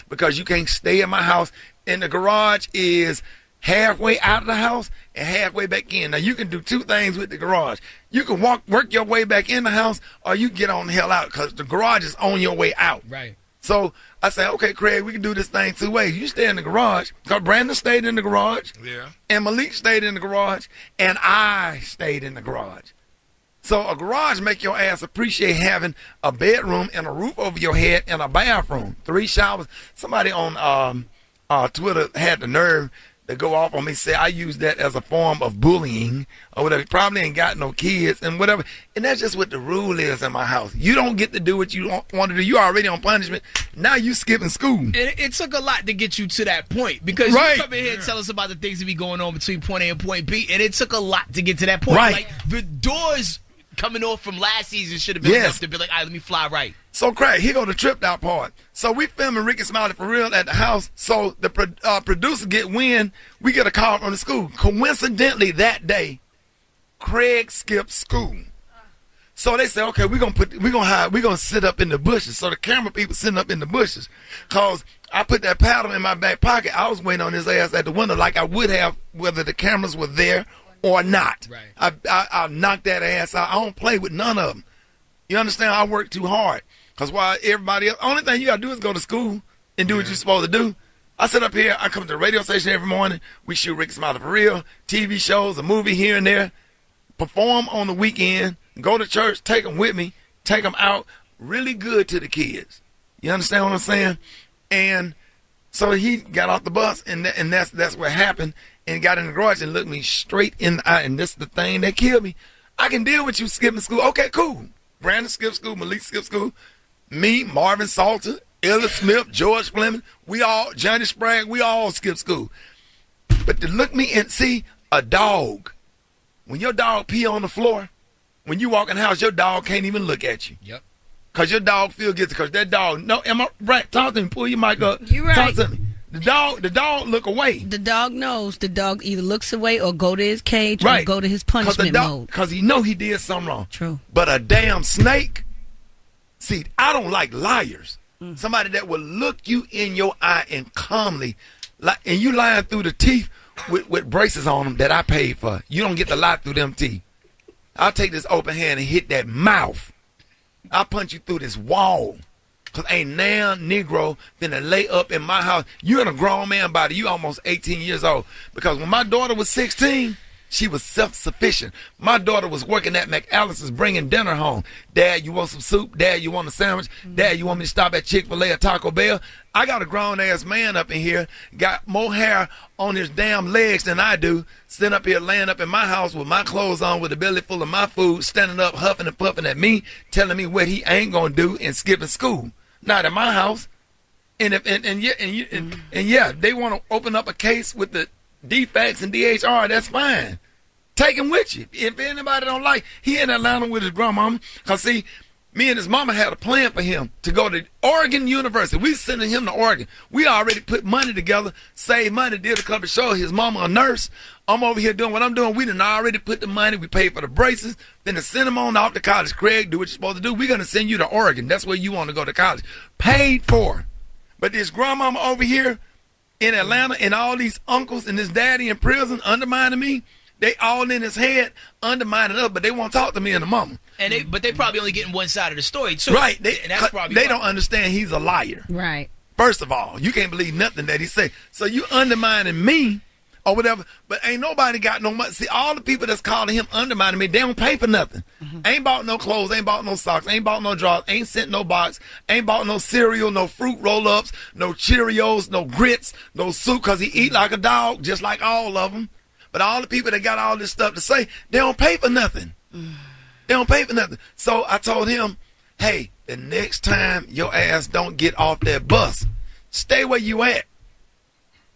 because you can't stay in my house. And the garage is halfway out of the house and halfway back in. Now, you can do two things with the garage. You can work your way back in the house, or you get on the hell out because the garage is on your way out. Right. So I say, okay, Craig, we can do this thing two ways. You stay in the garage, because Brandon stayed in the garage, and Malik stayed in the garage, and I stayed in the garage. So a garage make your ass appreciate having a bedroom and a roof over your head and a bathroom, 3 showers. Somebody on Twitter had the nerve to go off on me, say I use that as a form of bullying or whatever. Probably ain't got no kids and whatever. And that's just what the rule is in my house. You don't get to do what you want to do. You already on punishment. Now you skipping school. And it took a lot to get you to that point, because you come in here and tell us about the things that be going on between point A and point B, and it took a lot to get to that point. Right. Like, the doors coming off from last season should have been enough to be like, all right, let me fly right. So, Craig, here go the tripped out part. So we filming Rickey Smiley for real at the house. So the producer get wind. We get a call from the school. Coincidentally, that day, Craig skipped school. So they say, okay, we're gonna sit up in the bushes. So the camera people sitting up in the bushes, cause I put that paddle in my back pocket. I was waiting on his ass at the window like I would have whether the cameras were there or not. Right. I knocked that ass out. I don't play with none of them. You understand? I work too hard. Because while everybody else, only thing you got to do is go to school and do what you're supposed to do. I sit up here, I come to the radio station every morning. We shoot Rickey Smiley for real, TV shows, a movie here and there, perform on the weekend, go to church, take them with me, take them out, really good to the kids. You understand what I'm saying? And so he got off the bus, and that's what happened, and got in the garage and looked me straight in the eye, and this is the thing that killed me. I can deal with you skipping school. Okay, cool. Brandon skipped school, Malik skipped school. Me, Marvin Salter, Ella Smith, George Fleming, Johnny Sprague, we all skipped school. But to look me and see a dog, when your dog pee on the floor, when you walk in the house, your dog can't even look at you. Yep. Because your dog feel guilty, because that dog, no, am I right? Talk to me, pull your mic up. You're right. Talk to me. The dog look away. The dog knows. The dog either looks away or go to his cage or go to his punishment mode. Because he know he did something wrong. True. But a damn snake, see, I don't like liars. Somebody that will look you in your eye and calmly, and you lying through the teeth with braces on them that I paid for. You don't get to lie through them teeth. I'll take this open hand and hit that mouth. I'll punch you through this wall. Because ain't now Negro finna lay up in my house. You're in a grown man body. You almost 18 years old. Because when my daughter was 16, she was self-sufficient. My daughter was working at McAllister's bringing dinner home. Dad, you want some soup? Dad, you want a sandwich? Dad, you want me to stop at Chick-fil-A or Taco Bell? I got a grown-ass man up in here, got more hair on his damn legs than I do, sitting up here laying up in my house with my clothes on with a belly full of my food, standing up huffing and puffing at me, telling me what he ain't going to do and skipping school. Not in my house. And yeah, they want to open up a case with the defects and DHR, that's fine. Take him with you. If anybody don't like, he in Atlanta with his grandmama. Because, see, me and his mama had a plan for him to go to Oregon University. We sending him to Oregon. We already put money together, saved money, did a couple of shows. His mama a nurse. I'm over here doing what I'm doing. We done already put the money. We paid for the braces. Then to send him on off to college. Craig, do what you're supposed to do. We're going to send you to Oregon. That's where you want to go to college. Paid for. But this grandmama over here in Atlanta and all these uncles and his daddy in prison undermining me, they all in his head undermining us, but they won't talk to me and the mama. But they probably only getting one side of the story, too. Right. They don't understand he's a liar. Right. First of all, you can't believe nothing that he say. So you undermining me or whatever, but ain't nobody got no money. See, all the people that's calling him undermining me, they don't pay for nothing. Ain't bought no clothes, ain't bought no socks, ain't bought no drawers, ain't sent no box, ain't bought no cereal, no fruit roll-ups, no Cheerios, no grits, no soup, because he eat like a dog, just like all of them. But all the people that got all this stuff to say, they don't pay for nothing. They don't pay for nothing. So I told him, hey, the next time your ass don't get off that bus, stay where you at.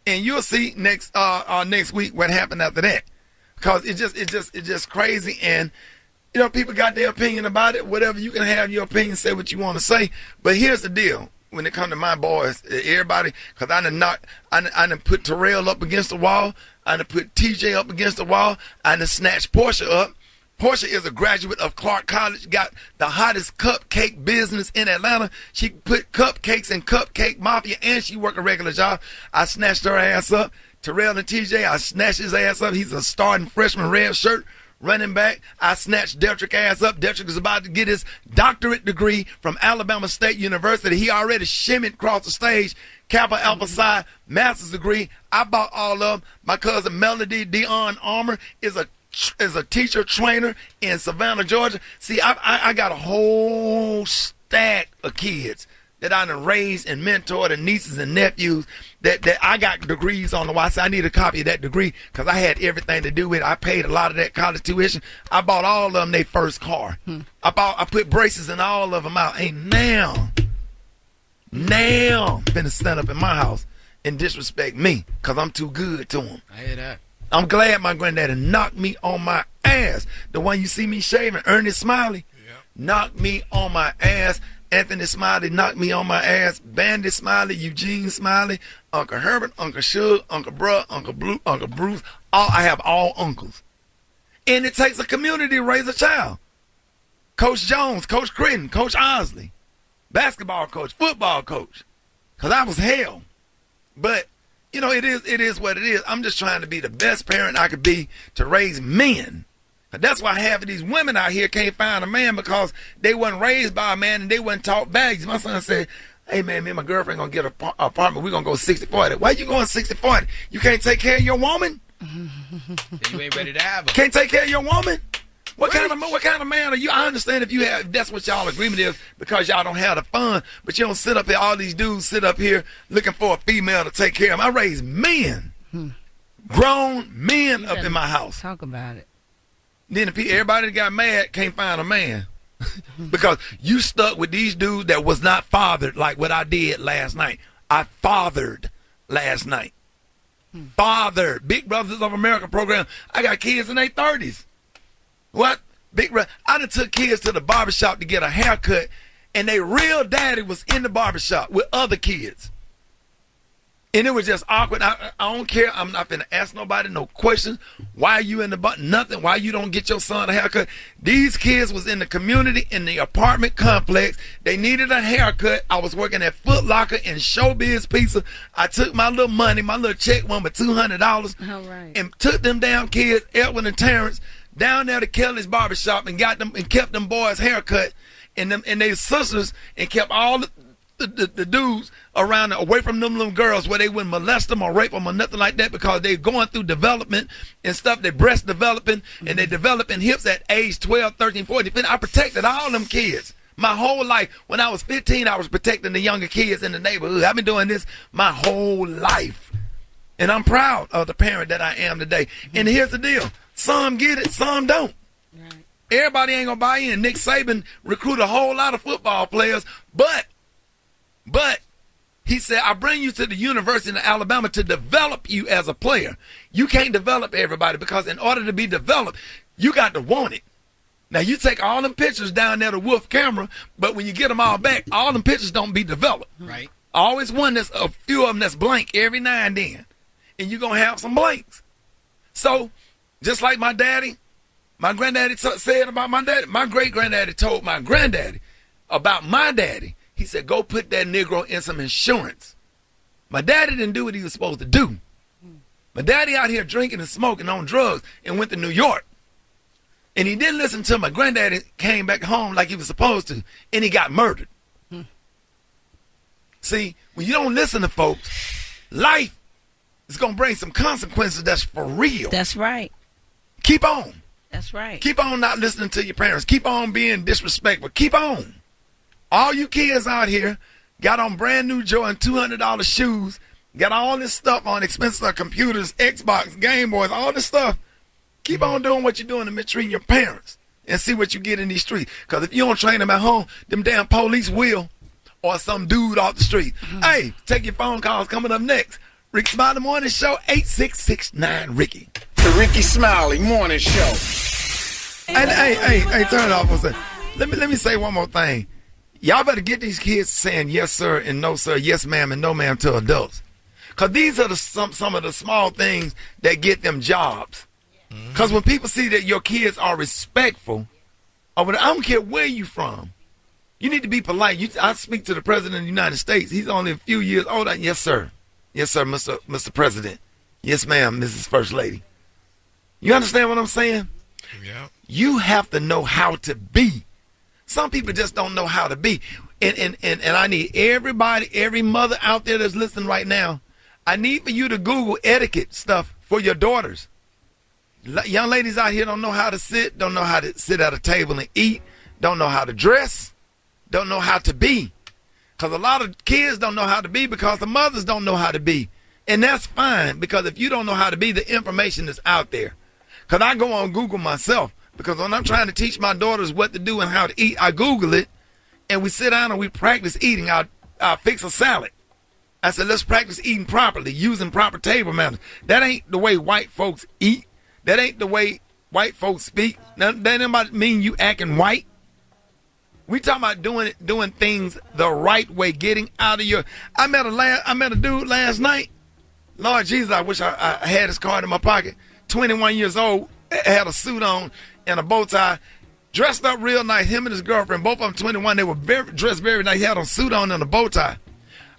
And you'll see next week what happened after that. Because it's just crazy. And, you know, people got their opinion about it. Whatever, you can have your opinion, say what you want to say. But here's the deal. When it comes to my boys, everybody, because I done put Terrell up against the wall. I done put TJ up against the wall. I done snatched Portia up. Portia is a graduate of Clark College, got the hottest cupcake business in Atlanta. She put cupcakes in Cupcake Mafia, and she worked a regular job. I snatched her ass up. Terrell and TJ, I snatched his ass up. He's a starting freshman red shirt running back. I snatched Dedrick ass up. Dedrick is about to get his doctorate degree from Alabama State University. He already shimmied across the stage. Kappa Alpha Psi master's degree. I bought all of them. My cousin Melody Dion Armour is a teacher trainer in Savannah, Georgia. See, I got a whole stack of kids that I done raised and mentored, and nieces and nephews that I got degrees on the wall. I said I need a copy of that degree because I had everything to do with it. I paid a lot of that college tuition. I bought all of them their first car. I put braces in all of them out. Hey, now, finna stand up in my house and disrespect me because I'm too good to them. I hear that. I'm glad my granddaddy knocked me on my ass. The one you see me shaving, Ernest Smiley, knocked me on my ass. Anthony Smiley knocked me on my ass. Bandit Smiley, Eugene Smiley, Uncle Herbert, Uncle Shug, Uncle Bruh, Uncle Blue, Uncle Bruce. I have all uncles. And it takes a community to raise a child. Coach Jones, Coach Critton, Coach Osley, basketball coach, football coach. Because I was hell. But, you know, it is what it is. I'm just trying to be the best parent I could be to raise men. That's why half of these women out here can't find a man because they wasn't raised by a man and they wasn't taught bags. My son said, hey, man, me and my girlfriend going to get an apartment. We're going to go 60-40. Why you going 60-40? You can't take care of your woman? You ain't ready to have her. Can't take care of your woman? What kind of man are you? I understand if that's what y'all agreement is because y'all don't have the fun, but you don't sit up here, all these dudes sit up here looking for a female to take care of them. I raise men, grown men up in my house. Talk about it. Then everybody that got mad can't find a man because you stuck with these dudes that was not fathered like what I did last night. I fathered last night. Fathered. Big Brothers of America program. I got kids in their 30s. What? Big brother. I done took kids to the barbershop to get a haircut, and their real daddy was in the barbershop with other kids. And it was just awkward. I don't care. I'm not finna ask nobody no questions. Why are you in the nothing? Why you don't get your son a haircut? These kids was in the community, in the apartment complex. They needed a haircut. I was working at Foot Locker and Showbiz Pizza. I took my little money, my little check one for $200, and took them damn kids, Edwin and Terrence, down there to Kelly's barbershop and got them and kept them boys haircut and their sisters and kept all the dudes around away from them little girls where they wouldn't molest them or rape them or nothing like that because they're going through development and stuff. They breast developing and they developing hips at age 12, 13, 14. I protected all them kids. My whole life. When I was 15, I was protecting the younger kids in the neighborhood. I've been doing this my whole life. And I'm proud of the parent that I am today. And here's the deal. Some get it, some don't. Right. Everybody ain't going to buy in. Nick Saban recruited a whole lot of football players, but he said, I bring you to the University of Alabama to develop you as a player. You can't develop everybody because in order to be developed, you got to want it. Now, you take all them pictures down there to Wolf camera, but when you get them all back, all them pictures don't be developed. Right. Always one that's a few of them that's blank every now and then. And you're going to have some blanks. So, just like my daddy, my granddaddy said about my daddy, my great-granddaddy told my granddaddy about my daddy. He said, go put that Negro in some insurance. My daddy didn't do what he was supposed to do. My daddy out here drinking and smoking on drugs and went to New York. And he didn't listen to my granddaddy came back home like he was supposed to, and he got murdered. See, when you don't listen to folks, life is going to bring some consequences that's for real. That's right. Keep on. That's right. Keep on not listening to your parents. Keep on being disrespectful. Keep on. All you kids out here got on brand new Jordan $200 shoes, got all this stuff on expensive computers, Xbox, Game Boys, all this stuff. Keep on doing what you're doing and mistreating your parents and see what you get in these streets. Because if you don't train them at home, them damn police will, or some dude off the street. Hey, take your phone calls coming up next. Rickey Smiley Morning Show, 8669-RICKY. The Rickey Smiley Morning Show. Hey, turn it off for a second. Let me say one more thing. Y'all better get these kids saying yes, sir, and no, sir, yes, ma'am, and no, ma'am to adults. Because these are some of the small things that get them jobs. Because when people see that your kids are respectful, I don't care where you from. You need to be polite. I speak to the President of the United States. He's only a few years older. Yes, sir. Yes, sir, Mr. President. Yes, ma'am, Mrs. First Lady. You understand what I'm saying? Yeah. You have to know how to be. Some people just don't know how to be. And I need everybody, every mother out there that's listening right now, I need for you to Google etiquette stuff for your daughters. Young ladies out here don't know how to sit, don't know how to sit at a table and eat, don't know how to dress, don't know how to be. Because a lot of kids don't know how to be because the mothers don't know how to be. And that's fine, because if you don't know how to be, the information is out there. Because I go on Google myself, because when I'm trying to teach my daughters what to do and how to eat, I Google it, and we sit down and we practice eating. I'll fix a salad. I said, let's practice eating properly, using proper table manners. That ain't the way white folks eat. That ain't the way white folks speak. Now, that ain't mean you acting white. We talking about doing things the right way, getting out of your. I met a dude last night. Lord Jesus, I wish I had his card in my pocket. 21 years old, had a suit on and a bow tie, dressed up real nice. Him and his girlfriend, both of them 21. They were dressed very nice. He had a suit on and a bow tie.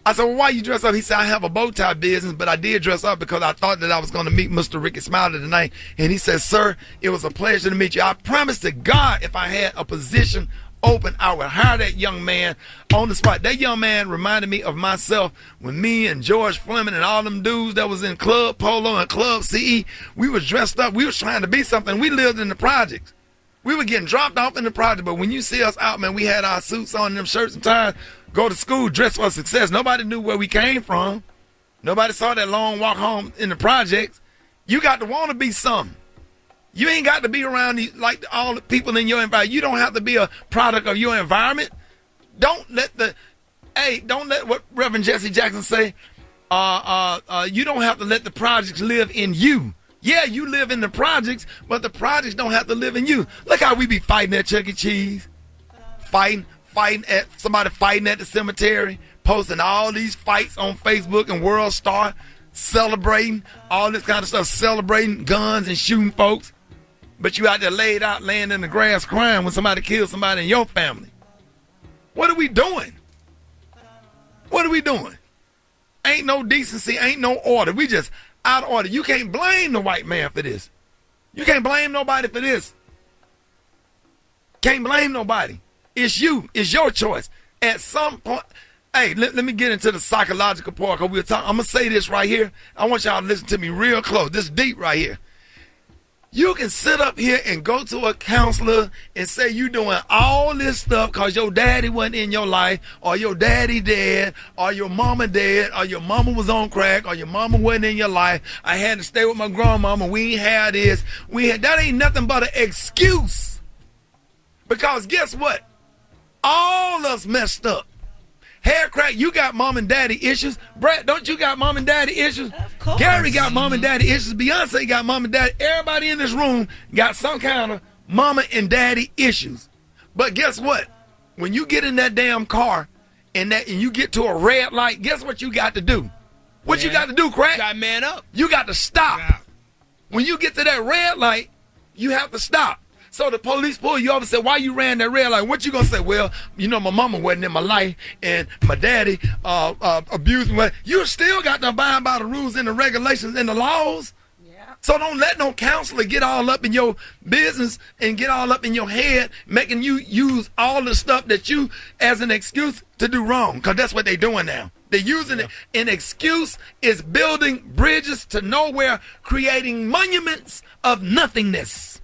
I said, well, why you dress up? He said, I have a bow tie business, but I did dress up because I thought that I was going to meet Mr. Rickey Smiley tonight. And he said, sir, it was a pleasure to meet you. I promise to God, if I had a position open, I would hire that young man on the spot. That young man reminded me of myself when me and George Fleming and all them dudes that was in Club Polo and Club CE, we was dressed up. We was trying to be something. We lived in the projects. We were getting dropped off in the project, but when you see us out, man, we had our suits on, them shirts and ties, go to school, dress for success. Nobody knew where we came from. Nobody saw that long walk home in the projects. You got to want to be something. You ain't got to be around like all the people in your environment. You don't have to be a product of your environment. Don't let what Reverend Jesse Jackson say. You don't have to let the projects live in you. Yeah, you live in the projects, but the projects don't have to live in you. Look how we be fighting at Chuck E. Cheese, fighting at somebody fighting at the cemetery, posting all these fights on Facebook and World Star, celebrating all this kind of stuff, celebrating guns and shooting folks. But you out there laid out, laying in the grass crying when somebody kills somebody in your family. What are we doing? What are we doing? Ain't no decency, ain't no order. We just out of order. You can't blame the white man for this. You can't blame nobody for this. Can't blame nobody. It's you. It's your choice. At some point, hey, let me get into the psychological part, because we're talking. I'm going to say this right here. I want y'all to listen to me real close. This is deep right here. You can sit up here and go to a counselor and say you doing all this stuff because your daddy wasn't in your life, or your daddy dead, or your mama dead, or your mama was on crack, or your mama wasn't in your life. I had to stay with my grandmama. We ain't had this. That ain't nothing but an excuse. Because guess what? All of us messed up. Hair crack, you got mom and daddy issues. Brett, don't you got mom and daddy issues? Of course. Gary got mom and daddy issues. Beyonce got mom and daddy. Everybody in this room got some kind of mama and daddy issues. But guess what? When you get in that damn car and you get to a red light, guess what you got to do? What you got to do, Crack? You got to man up. You got to stop. Yeah. When you get to that red light, you have to stop. So the police pull you over and say, why you ran that red light? What you going to say? Well, you know, my mama wasn't in my life and my daddy abused me. You still got to abide by the rules and the regulations and the laws. Yeah. So don't let no counselor get all up in your business and get all up in your head, making you use all the stuff that you as an excuse to do wrong, because that's what they're doing now. They're using it. An excuse is building bridges to nowhere, creating monuments of nothingness.